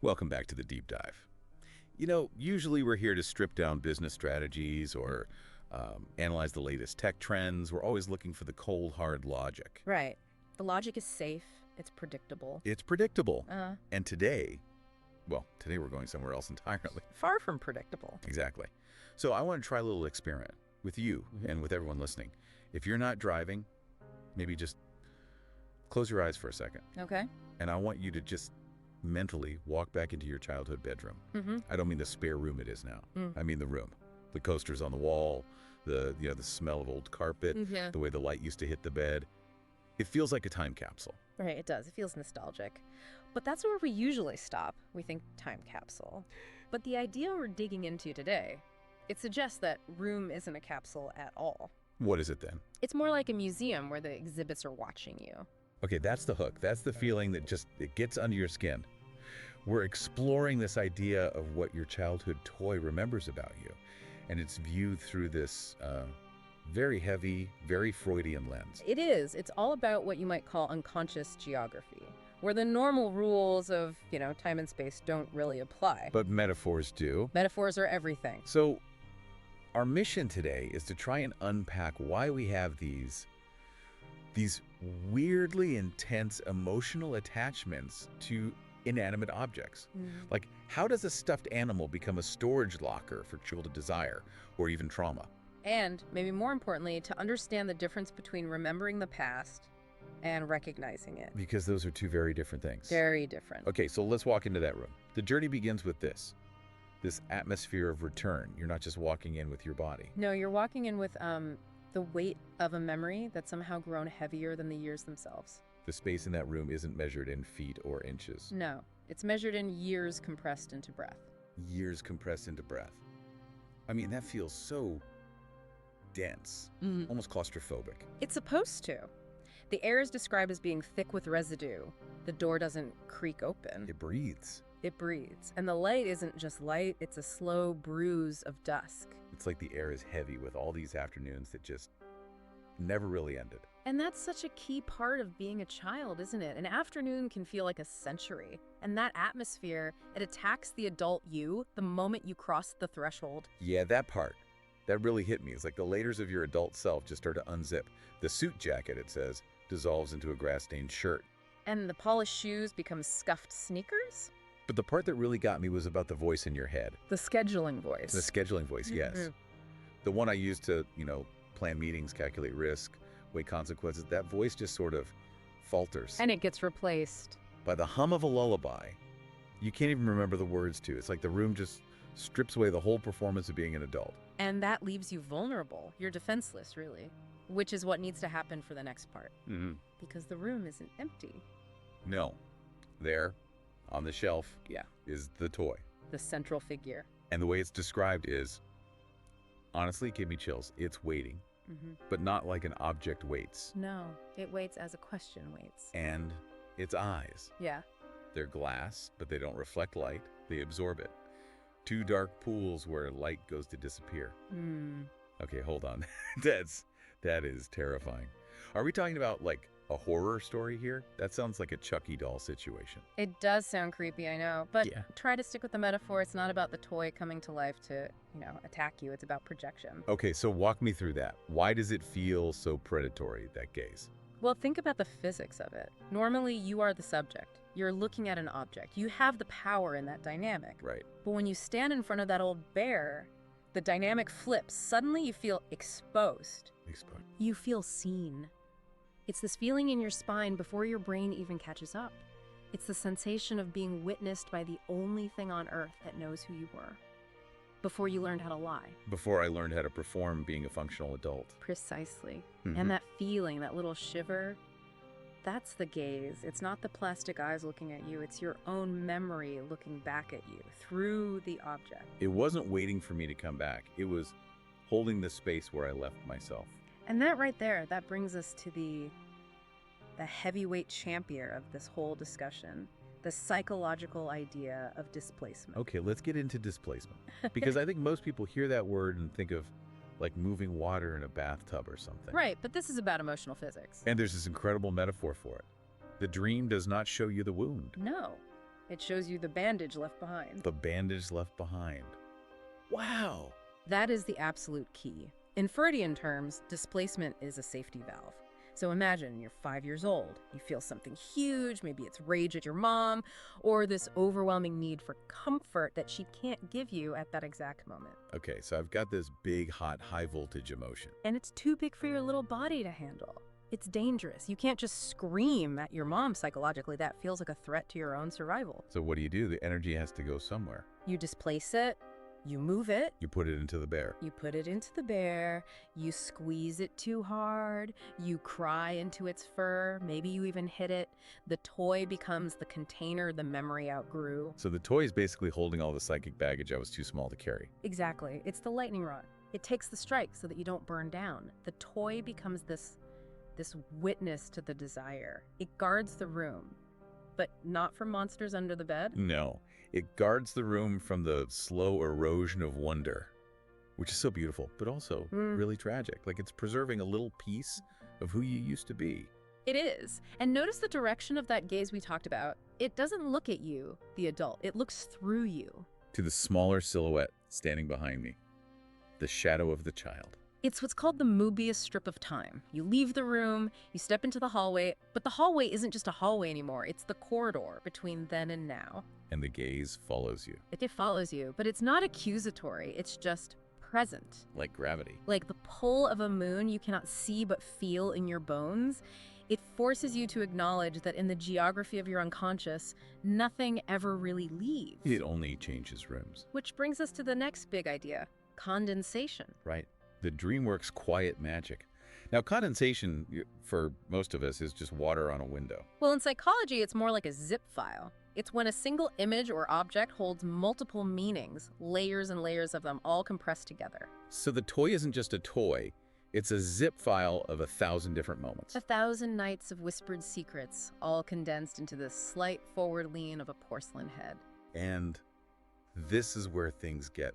Welcome back to the deep dive. Usually we're here to strip down business strategies or analyze the latest tech trends. We're always looking for the cold, hard logic. Right. The logic is safe. It's predictable. It's predictable. And today we're going somewhere else entirely. Far from predictable. Exactly. So I want to try a little experiment with you and with everyone listening. If you're not driving, maybe just close your eyes for a second. Okay. And I want you to just mentally walk back into your childhood bedroom. I don't mean the spare room it is now. I mean the room. The coasters on the wall, the smell of old carpet, the way the light used to hit the bed. It feels like a time capsule. Right, it does. It feels nostalgic. But that's where we usually stop. We think time capsule. But the idea we're digging into today, it suggests that room isn't a capsule at all. What is it then? It's more like a museum where the exhibits are watching you. Okay, that's the hook. That's the feeling that it gets under your skin. We're exploring this idea of what your childhood toy remembers about you. And it's viewed through this very heavy, very Freudian lens. It is. It's all about what you might call unconscious geography, where the normal rules of, time and space don't really apply. But metaphors do. Metaphors are everything. So our mission today is to try and unpack why we have these weirdly intense emotional attachments to inanimate objects. Like, how does a stuffed animal become a storage locker for childhood desire or even trauma? And, maybe more importantly, to understand the difference between remembering the past and recognizing it. Because those are two very different things. Very different. Okay, so let's walk into that room. The journey begins with this atmosphere of return. You're not just walking in with your body. No, you're walking in with the weight of a memory that's somehow grown heavier than the years themselves. The space in that room isn't measured in feet or inches. No, it's measured in years compressed into breath. Years compressed into breath. I mean, that feels so dense, almost claustrophobic. It's supposed to. The air is described as being thick with residue. The door doesn't creak open. It breathes. It breathes. And the light isn't just light, it's a slow bruise of dusk. It's like the air is heavy with all these afternoons that just never really ended. And that's such a key part of being a child, isn't it? An afternoon can feel like a century. And that atmosphere, it attacks the adult you the moment you cross the threshold. Yeah, that part. That really hit me. It's like the layers of your adult self just start to unzip. The suit jacket, it says, dissolves into a grass-stained shirt. And the polished shoes become scuffed sneakers? But the part that really got me was about the voice in your head. The scheduling voice. The scheduling voice, yes. The one I used to, plan meetings, calculate risk, weigh consequences. That voice just sort of falters. And it gets replaced by the hum of a lullaby. You can't even remember the words to. It's like the room just strips away the whole performance of being an adult. And that leaves you vulnerable. You're defenseless, really. Which is what needs to happen for the next part. Because the room isn't empty. No. There, on the shelf, is the toy. The central figure. And the way it's described is, honestly, it gave me chills. It's waiting. But not like an object waits. No, it waits as a question waits. And its eyes. Yeah. They're glass, but they don't reflect light. They absorb it. Two dark pools where light goes to disappear. Okay, hold on. That is terrifying. Are we talking about like a horror story here? That sounds like a Chucky doll situation. It does sound creepy, I know. But try to stick with the metaphor. It's not about the toy coming to life to, attack you. It's about projection. Okay, so walk me through that. Why does it feel so predatory, that gaze? Well, think about the physics of it. Normally, you are the subject. You're looking at an object. You have the power in that dynamic. Right. But when you stand in front of that old bear, the dynamic flips. Suddenly, you feel exposed. You feel seen. It's this feeling in your spine before your brain even catches up. It's the sensation of being witnessed by the only thing on earth that knows who you were. Before you learned how to lie. Before I learned how to perform being a functional adult. Precisely. And that feeling, that little shiver, that's the gaze. It's not the plastic eyes looking at you. It's your own memory looking back at you through the object. It wasn't waiting for me to come back. It was holding the space where I left myself. And that right there, that brings us to the heavyweight champion of this whole discussion, the psychological idea of displacement. Okay, let's get into displacement. Because I think most people hear that word and think of like moving water in a bathtub or something. Right, but this is about emotional physics. And there's this incredible metaphor for it. The dream does not show you the wound. No. It shows you the bandage left behind. The bandage left behind. Wow. That is the absolute key. In Freudian terms, displacement is a safety valve. So imagine you're 5 years old, you feel something huge, maybe it's rage at your mom, or this overwhelming need for comfort that she can't give you at that exact moment. Okay, so I've got this big, hot, high voltage emotion. And it's too big for your little body to handle. It's dangerous. You can't just scream at your mom psychologically. That feels like a threat to your own survival. So what do? The energy has to go somewhere. You displace it. You move it. You put it into the bear. You put it into the bear. You squeeze it too hard. You cry into its fur. Maybe you even hit it. The toy becomes the container the memory outgrew. So the toy is basically holding all the psychic baggage I was too small to carry. Exactly. It's the lightning rod. It takes the strike so that you don't burn down. The toy becomes this witness to the desire. It guards the room, but not from monsters under the bed. No. It guards the room from the slow erosion of wonder, which is so beautiful, but also really tragic. Like it's preserving a little piece of who you used to be. It is. And notice the direction of that gaze we talked about. It doesn't look at you, the adult. It looks through you. To the smaller silhouette standing behind me, the shadow of the child. It's what's called the Mobius strip of time. You leave the room, you step into the hallway, but the hallway isn't just a hallway anymore. It's the corridor between then and now. And the gaze follows you. It follows you, but it's not accusatory. It's just present. Like gravity. Like the pull of a moon you cannot see but feel in your bones. It forces you to acknowledge that in the geography of your unconscious, nothing ever really leaves. It only changes rooms. Which brings us to the next big idea, condensation. Right. The DreamWorks quiet magic. Now, condensation, for most of us, is just water on a window. Well, in psychology, it's more like a zip file. It's when a single image or object holds multiple meanings, layers and layers of them, all compressed together. So the toy isn't just a toy. It's a zip file of 1,000 different moments. 1,000 nights of whispered secrets, all condensed into this slight forward lean of a porcelain head. And this is where things get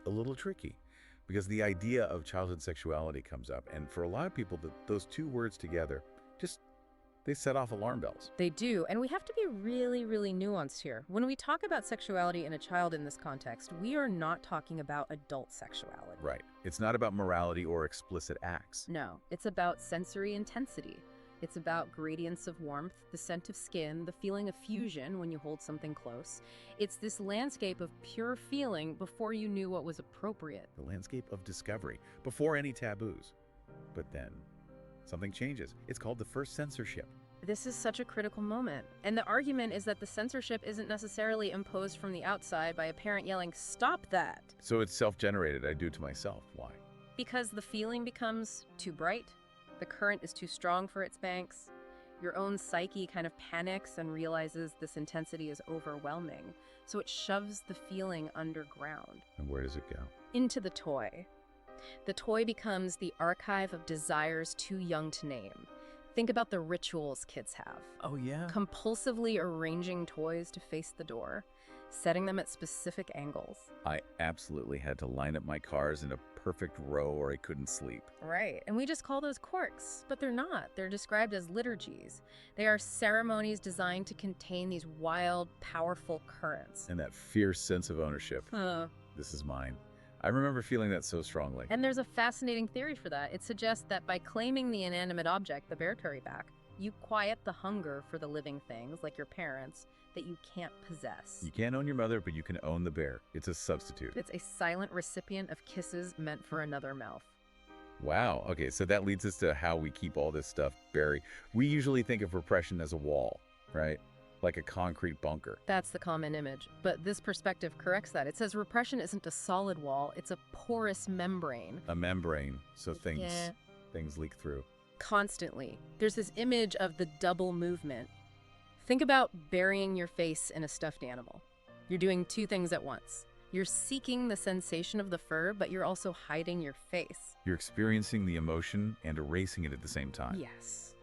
a little tricky. Because the idea of childhood sexuality comes up. And for a lot of people, those two words together, they set off alarm bells. They do. And we have to be really, really nuanced here. When we talk about sexuality in a child in this context, we are not talking about adult sexuality. Right. It's not about morality or explicit acts. No, it's about sensory intensity. It's about gradients of warmth, the scent of skin, the feeling of fusion when you hold something close. It's this landscape of pure feeling before you knew what was appropriate. The landscape of discovery, before any taboos. But then, something changes. It's called the first censorship. This is such a critical moment. And the argument is that the censorship isn't necessarily imposed from the outside by a parent yelling, "Stop that!" So it's self-generated. I do to myself. Why? Because the feeling becomes too bright. The current is too strong for its banks. Your own psyche kind of panics and realizes this intensity is overwhelming. So it shoves the feeling underground. And where does it go? Into the toy. The toy becomes the archive of desires too young to name. Think about the rituals kids have. Oh, yeah? Compulsively arranging toys to face the door, setting them at specific angles. I absolutely had to line up my cars in a perfect row or I couldn't sleep. Right, and we just call those quirks, but they're not. They're described as liturgies. They are ceremonies designed to contain these wild, powerful currents. And that fierce sense of ownership. This is mine. I remember feeling that so strongly. And there's a fascinating theory for that. It suggests that by claiming the inanimate object, the bear toy back, you quiet the hunger for the living things, like your parents, that you can't possess. You can't own your mother, but you can own the bear. It's a substitute. It's a silent recipient of kisses meant for another mouth. Wow. Okay, so that leads us to how we keep all this stuff buried. We usually think of repression as a wall, right? Like a concrete bunker. That's the common image. But this perspective corrects that. It says repression isn't a solid wall, it's a porous membrane. A membrane, so things leak through. Constantly. There's this image of the double movement. Think about burying your face in a stuffed animal. You're doing two things at once. You're seeking the sensation of the fur, but you're also hiding your face. You're experiencing the emotion and erasing it at the same time. Yes.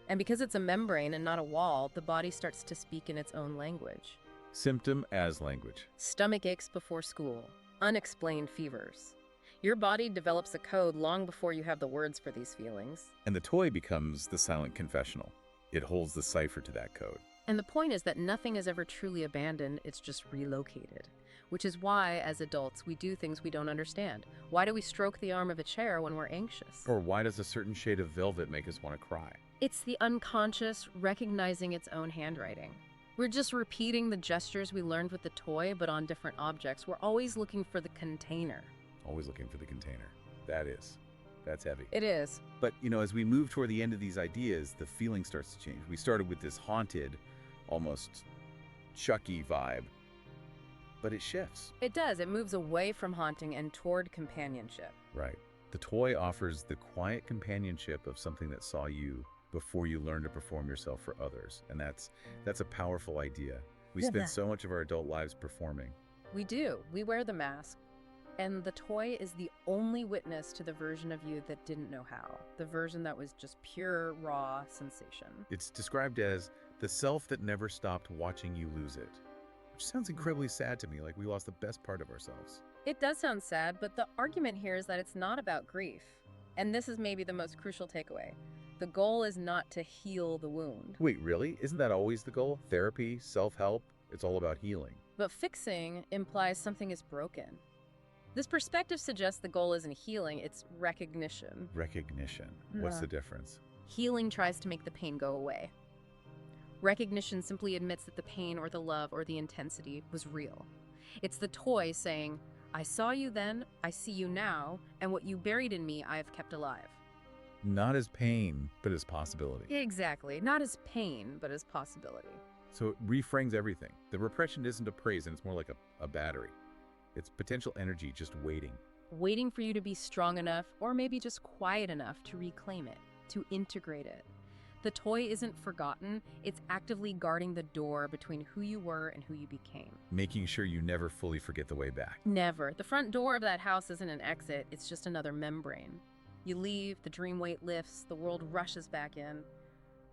And because it's a membrane and not a wall, the body starts to speak in its own language. Symptom as language. Stomach aches before school. Unexplained fevers. Your body develops a code long before you have the words for these feelings. And the toy becomes the silent confessional. It holds the cipher to that code. And the point is that nothing is ever truly abandoned, it's just relocated. Which is why, as adults, we do things we don't understand. Why do we stroke the arm of a chair when we're anxious? Or why does a certain shade of velvet make us want to cry? It's the unconscious recognizing its own handwriting. We're just repeating the gestures we learned with the toy, but on different objects. We're always looking for the container. Always looking for the container. That's heavy. It is. But, as we move toward the end of these ideas, the feeling starts to change. We started with this haunted, almost Chucky vibe, but it shifts. It does. It moves away from haunting and toward companionship. Right. The toy offers the quiet companionship of something that saw you before you learn to perform yourself for others. And that's a powerful idea. We spend so much of our adult lives performing. We do. We wear the mask. And the toy is the only witness to the version of you that didn't know how. The version that was just pure, raw sensation. It's described as the self that never stopped watching you lose it. Which sounds incredibly sad to me, like we lost the best part of ourselves. It does sound sad, but the argument here is that it's not about grief. And this is maybe the most crucial takeaway. The goal is not to heal the wound. Wait, really? Isn't that always the goal? Therapy, self-help, it's all about healing. But fixing implies something is broken. This perspective suggests the goal isn't healing, it's recognition. Recognition. What's the difference? Healing tries to make the pain go away. Recognition simply admits that the pain or the love or the intensity was real. It's the toy saying, I saw you then, I see you now, and what you buried in me I have kept alive. Not as pain, but as possibility. Exactly. Not as pain, but as possibility. So it reframes everything. The repression isn't a praise, and it's more like a battery. It's potential energy just waiting. Waiting for you to be strong enough, or maybe just quiet enough to reclaim it, to integrate it. The toy isn't forgotten, it's actively guarding the door between who you were and who you became. Making sure you never fully forget the way back. Never. The front door of that house isn't an exit, it's just another membrane. You leave, the dream weight lifts, the world rushes back in,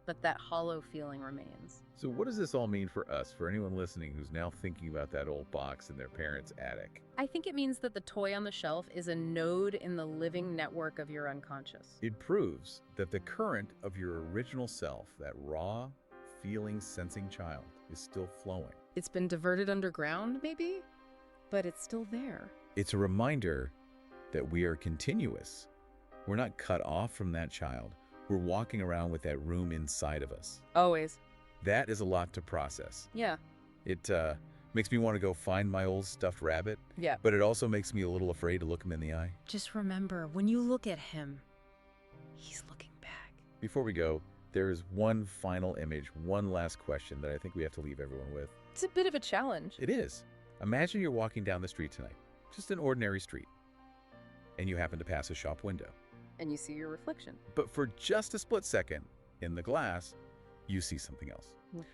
but that hollow feeling remains. So what does this all mean for us, for anyone listening who's now thinking about that old box in their parents' attic? I think it means that the toy on the shelf is a node in the living network of your unconscious. It proves that the current of your original self, that raw, feeling, sensing child, is still flowing. It's been diverted underground, maybe, but it's still there. It's a reminder that we are continuous. We're not cut off from that child. We're walking around with that room inside of us. Always. That is a lot to process. Yeah. It makes me want to go find my old stuffed rabbit. Yeah. But it also makes me a little afraid to look him in the eye. Just remember, when you look at him, he's looking back. Before we go, there is one final image, one last question that I think we have to leave everyone with. It's a bit of a challenge. It is. Imagine you're walking down the street tonight, just an ordinary street, and you happen to pass a shop window. And you see your reflection. But for just a split second, in the glass, you see something else.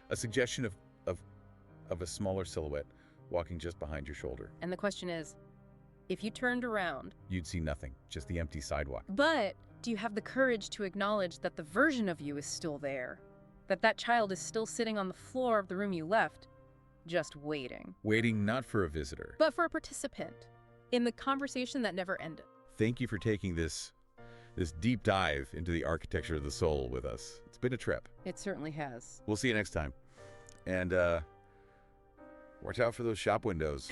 A suggestion of a smaller silhouette walking just behind your shoulder. And the question is, if you turned around, You'd see nothing, just the empty sidewalk. but do you have the courage to acknowledge that the version of you is still there? That child is still sitting on the floor of the room you left, just waiting. Waiting not for a visitor. But for a participant in the conversation that never ended. Thank you for taking this deep dive into the architecture of the soul with us. It's been a trip. It certainly has. We'll see you next time. And watch out for those shop windows.